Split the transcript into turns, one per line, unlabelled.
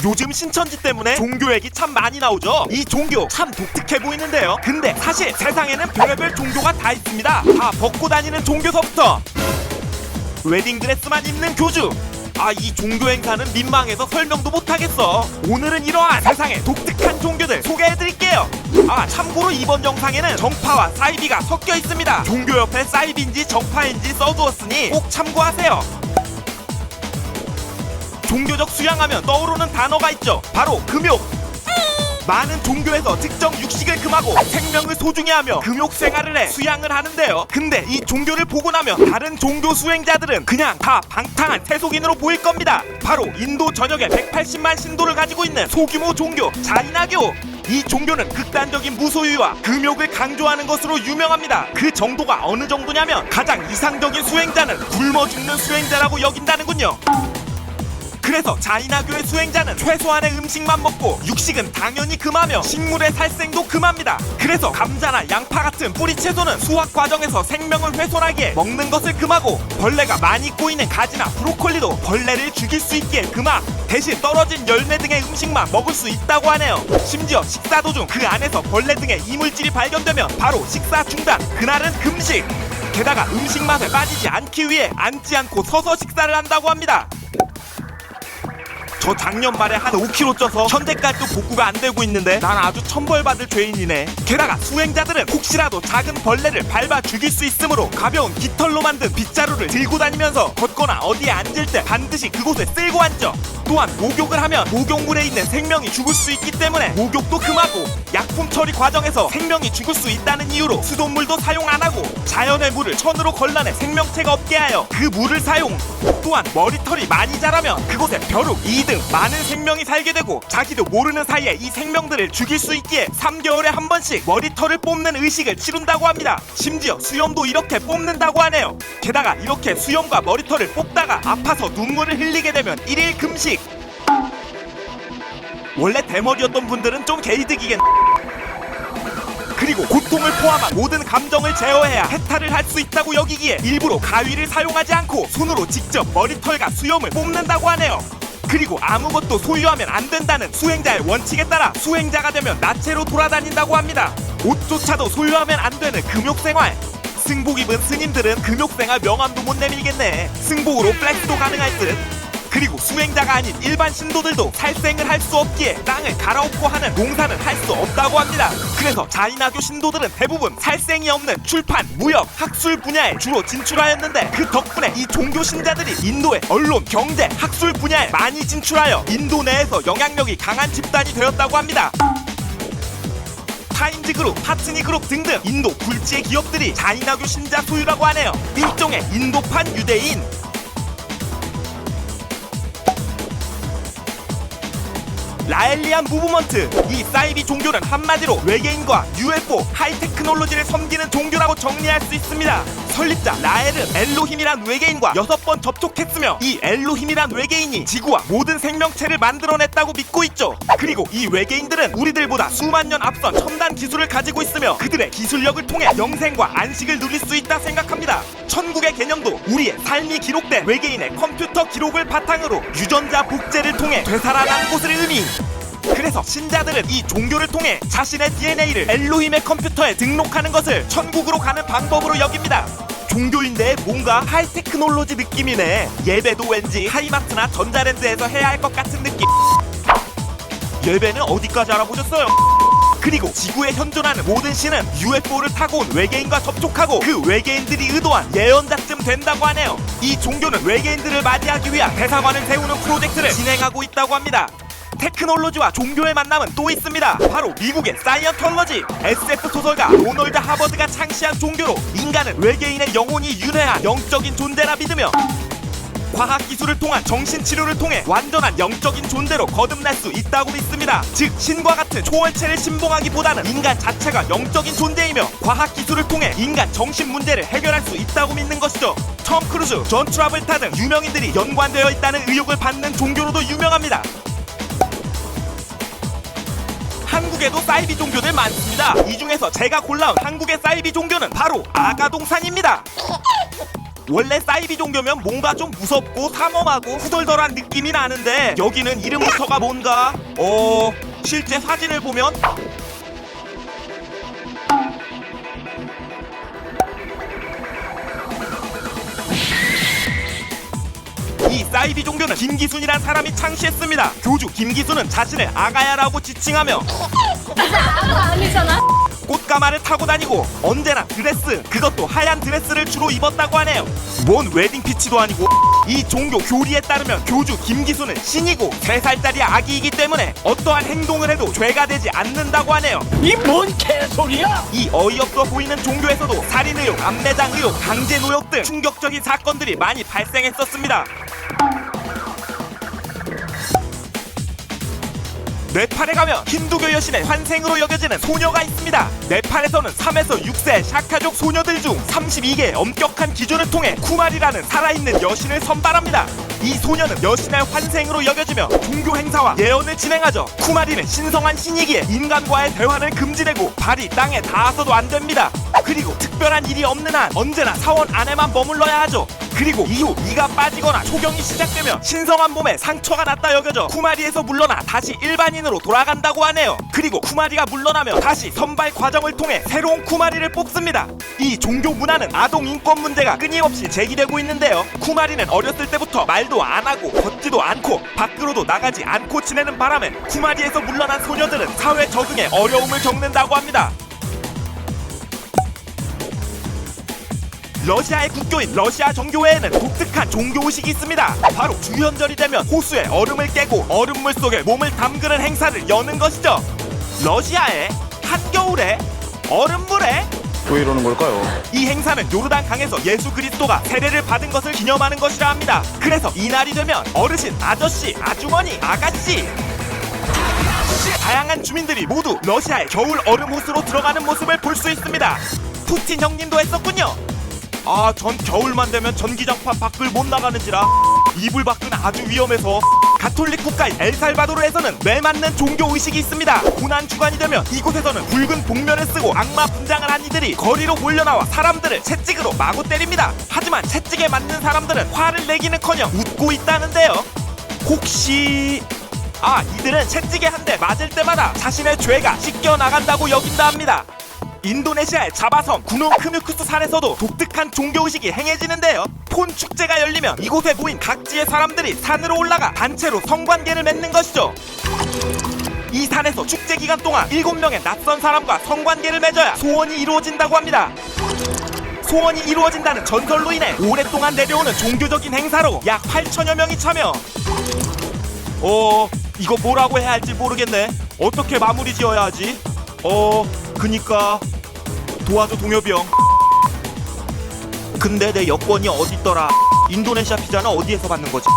요즘 신천지 때문에 종교 얘기 참 많이 나오죠. 이 종교 참 독특해 보이는데요. 근데 사실 세상에는 별의별 종교가 다 있습니다. 다 벗고 다니는 종교서부터 웨딩드레스만 입는 교주, 이 종교 행사는 민망해서 설명도 못하겠어. 오늘은 이러한 세상의 독특한 종교들 소개해드릴게요. 참고로 이번 영상에는 정파와 사이비가 섞여 있습니다. 종교 옆에 사이비인지 정파인지 써두었으니 꼭 참고하세요. 종교적 수양하면 떠오르는 단어가 있죠. 바로 금욕. 많은 종교에서 특정 육식을 금하고 생명을 소중히 하며 금욕 생활을 해 수양을 하는데요. 근데 이 종교를 보고 나면 다른 종교 수행자들은 그냥 다 방탕한 세속인으로 보일 겁니다. 바로 인도 전역에 180만 신도를 가지고 있는 소규모 종교 자이나교. 이 종교는 극단적인 무소유와 금욕을 강조하는 것으로 유명합니다. 그 정도가 어느 정도냐면 가장 이상적인 수행자는 굶어 죽는 수행자라고 여긴다는군요. 그래서 자이나교의 수행자는 최소한의 음식만 먹고 육식은 당연히 금하며 식물의 살생도 금합니다. 그래서 감자나 양파 같은 뿌리 채소는 수확 과정에서 생명을 훼손하기에 먹는 것을 금하고, 벌레가 많이 꼬이는 가지나 브로콜리도 벌레를 죽일 수 있기에 금하. 대신 떨어진 열매 등의 음식만 먹을 수 있다고 하네요. 심지어 식사 도중 그 안에서 벌레 등의 이물질이 발견되면 바로 식사 중단, 그날은 금식. 게다가 음식 맛에 빠지지 않기 위해 앉지 않고 서서 식사를 한다고 합니다. 저 작년 말에 한 5kg 쪄서 현재까지도 복구가 안 되고 있는데 난 아주 천벌받을 죄인이네. 게다가 수행자들은 혹시라도 작은 벌레를 밟아 죽일 수 있으므로 가벼운 깃털로 만든 빗자루를 들고 다니면서 걷거나 어디에 앉을 때 반드시 그곳에 쓸고 앉죠. 또한 목욕을 하면 목욕물에 있는 생명이 죽을 수 있기 때문에 목욕도 금하고, 약품 처리 과정에서 생명이 죽을 수 있다는 이유로 수돗물도 사용 안 하고 자연의 물을 천으로 걸러내 생명체가 없게 하여 그 물을 사용. 또한 머리털이 많이 자라면 그곳에 벼룩, 이 등 많은 생명이 살게 되고 자기도 모르는 사이에 이 생명들을 죽일 수 있기에 3개월에 한 번씩 머리털을 뽑는 의식을 치룬다고 합니다. 심지어 수염도 이렇게 뽑는다고 하네요. 게다가 이렇게 수염과 머리털을 뽑다가 아파서 눈물을 흘리게 되면 1일 금식. 원래 대머리였던 분들은 좀 개이득이겠네. 그리고 고통을 포함한 모든 감정을 제어해야 해탈을 할 수 있다고 여기기에 일부러 가위를 사용하지 않고 손으로 직접 머리털과 수염을 뽑는다고 하네요. 그리고 아무것도 소유하면 안 된다는 수행자의 원칙에 따라 수행자가 되면 나체로 돌아다닌다고 합니다. 옷조차도 소유하면 안 되는 금욕생활. 승복 입은 스님들은 금욕생활 명함도 못 내밀겠네. 승복으로 플렉스도 가능할 듯. 그리고 수행자가 아닌 일반 신도들도 살생을 할 수 없기에 땅을 갈아엎고 하는 농사는 할 수 없다고 합니다. 그래서 자이나교 신도들은 대부분 살생이 없는 출판, 무역, 학술 분야에 주로 진출하였는데, 그 덕분에 이 종교 신자들이 인도의 언론, 경제, 학술 분야에 많이 진출하여 인도 내에서 영향력이 강한 집단이 되었다고 합니다. 타임즈그룹, 하트니그룹 등등 인도 굴지의 기업들이 자이나교 신자 소유라고 하네요. 일종의 인도판 유대인. 라엘리안 무브먼트. 이 사이비 종교는 한마디로 외계인과 UFO, 하이테크놀로지를 섬기는 종교라고 정리할 수 있습니다. 설립자 라엘은 엘로힘이란 외계인과 6번 접촉했으며 이 엘로힘이란 외계인이 지구와 모든 생명체를 만들어냈다고 믿고 있죠. 그리고 이 외계인들은 우리들보다 수만 년 앞선 첨단 기술을 가지고 있으며 그들의 기술력을 통해 영생과 안식을 누릴 수 있다 생각합니다. 천국의 개념도 우리의 삶이 기록된 외계인의 컴퓨터 기록을 바탕으로 유전자 복제를 통해 되살아난 곳을 의미. 그래서 신자들은 이 종교를 통해 자신의 DNA를 엘로힘의 컴퓨터에 등록하는 것을 천국으로 가는 방법으로 여깁니다. 종교인데 뭔가 하이테크놀로지 느낌이네. 예배도 왠지 하이마트나 전자랜드에서 해야 할 것 같은 느낌. 예배는 어디까지 알아보셨어요? 그리고 지구에 현존하는 모든 신은 UFO를 타고 온 외계인과 접촉하고 그 외계인들이 의도한 예언자쯤 된다고 하네요. 이 종교는 외계인들을 맞이하기 위한 대사관을 세우는 프로젝트를 진행하고 있다고 합니다. 테크놀로지와 종교의 만남은 또 있습니다. 바로 미국의 사이언톨로지. SF 소설가 로널드 하버드가 창시한 종교로 인간은 외계인의 영혼이 윤회한 영적인 존재라 믿으며 과학기술을 통한 정신치료를 통해 완전한 영적인 존재로 거듭날 수 있다고 믿습니다. 즉 신과 같은 초월체를 신봉하기보다는 인간 자체가 영적인 존재이며 과학기술을 통해 인간 정신 문제를 해결할 수 있다고 믿는 것이죠. 톰 크루즈, 존 트라볼타 등 유명인들이 연관되어 있다는 의혹을 받는 종교로도 유명합니다. 한국에도 사이비 종교들 많습니다. 이 중에서 제가 골라온 한국의 사이비 종교는 바로 아가동산입니다. 원래 사이비 종교면 뭔가 좀 무섭고 삼엄하고 후덜덜한 느낌이 나는데 여기는 이름부터가 뭔가 실제 사진을 보면 이 사이비 종교는 김기순이란 사람이 창시했습니다. 교주 김기순은 자신을 아가야라고 지칭하며
아가 아니잖아.
꽃가마를 타고 다니고 언제나 드레스, 그것도 하얀 드레스를 주로 입었다고 하네요. 뭔 웨딩 피치도 아니고. 이 종교 교리에 따르면 교주 김기순은 신이고 3살짜리 아기이기 때문에 어떠한 행동을 해도 죄가 되지 않는다고 하네요.
이 뭔 개소리야!
이 어이없어 보이는 종교에서도 살인 의혹, 암매장 의혹, 강제 노역 등 충격적인 사건들이 많이 발생했었습니다. 네팔에 가면 힌두교 여신의 환생으로 여겨지는 소녀가 있습니다. 네팔에서는 3에서 6세 샤카족 소녀들 중 32개의 엄격한 기준을 통해 쿠마리라는 살아있는 여신을 선발합니다. 이 소녀는 여신의 환생으로 여겨지며 종교 행사와 예언을 진행하죠. 쿠마리는 신성한 신이기에 인간과의 대화를 금지되고 발이 땅에 닿아서도 안 됩니다. 그리고 특별한 일이 없는 한 언제나 사원 안에만 머물러야 하죠. 그리고 이후 이가 빠지거나 초경이 시작되면 신성한 몸에 상처가 났다 여겨져 쿠마리에서 물러나 다시 일반인으로 돌아간다고 하네요. 그리고 쿠마리가 물러나면 다시 선발 과정을 통해 새로운 쿠마리를 뽑습니다. 이 종교 문화는 아동 인권 문제가 끊임없이 제기되고 있는데요. 쿠마리는 어렸을 때부터 말도 안 하고 걷지도 않고 밖으로도 나가지 않고 지내는 바람에 쿠마리에서 물러난 소녀들은 사회 적응에 어려움을 겪는다고 합니다. 러시아의 국교인 러시아 정교회에는 독특한 종교의식이 있습니다. 바로 주현절이 되면 호수에 얼음을 깨고 얼음물 속에 몸을 담그는 행사를 여는 것이죠. 러시아의 한겨울에 얼음물에
왜 이러는 걸까요?
이 행사는 요르단 강에서 예수 그리스도가 세례를 받은 것을 기념하는 것이라 합니다. 그래서 이날이 되면 어르신, 아저씨, 아주머니, 아가씨 다양한 주민들이 모두 러시아의 겨울 얼음 호수로 들어가는 모습을 볼 수 있습니다. 푸틴 형님도 했었군요. 전 겨울만 되면 전기장판 밖을 못 나가는지라 이불 밖은 아주 위험해서. 가톨릭 국가인 엘살바도르에서는 매 맞는 종교 의식이 있습니다. 고난 주간이 되면 이곳에서는 붉은 복면을 쓰고 악마 분장을 한 이들이 거리로 몰려나와 사람들을 채찍으로 마구 때립니다. 하지만 채찍에 맞는 사람들은 화를 내기는커녕 웃고 있다는데요. 혹시 이들은 채찍에 한 대 맞을 때마다 자신의 죄가 씻겨 나간다고 여긴다 합니다. 인도네시아의 자바섬 구농 크뮤크스 산에서도 독특한 종교의식이 행해지는데요. 폰 축제가 열리면 이곳에 모인 각지의 사람들이 산으로 올라가 단체로 성관계를 맺는 것이죠. 이 산에서 축제 기간 동안 7명의 낯선 사람과 성관계를 맺어야 소원이 이루어진다고 합니다. 소원이 이루어진다는 전설로 인해 오랫동안 내려오는 종교적인 행사로 약 8천여 명이 참여. 이거 뭐라고 해야 할지 모르겠네. 어떻게 마무리 지어야 하지? 그니까 도와줘 동엽이 형. 근데 내 여권이 어딨더라? 인도네시아 비자는 어디에서 받는 거지?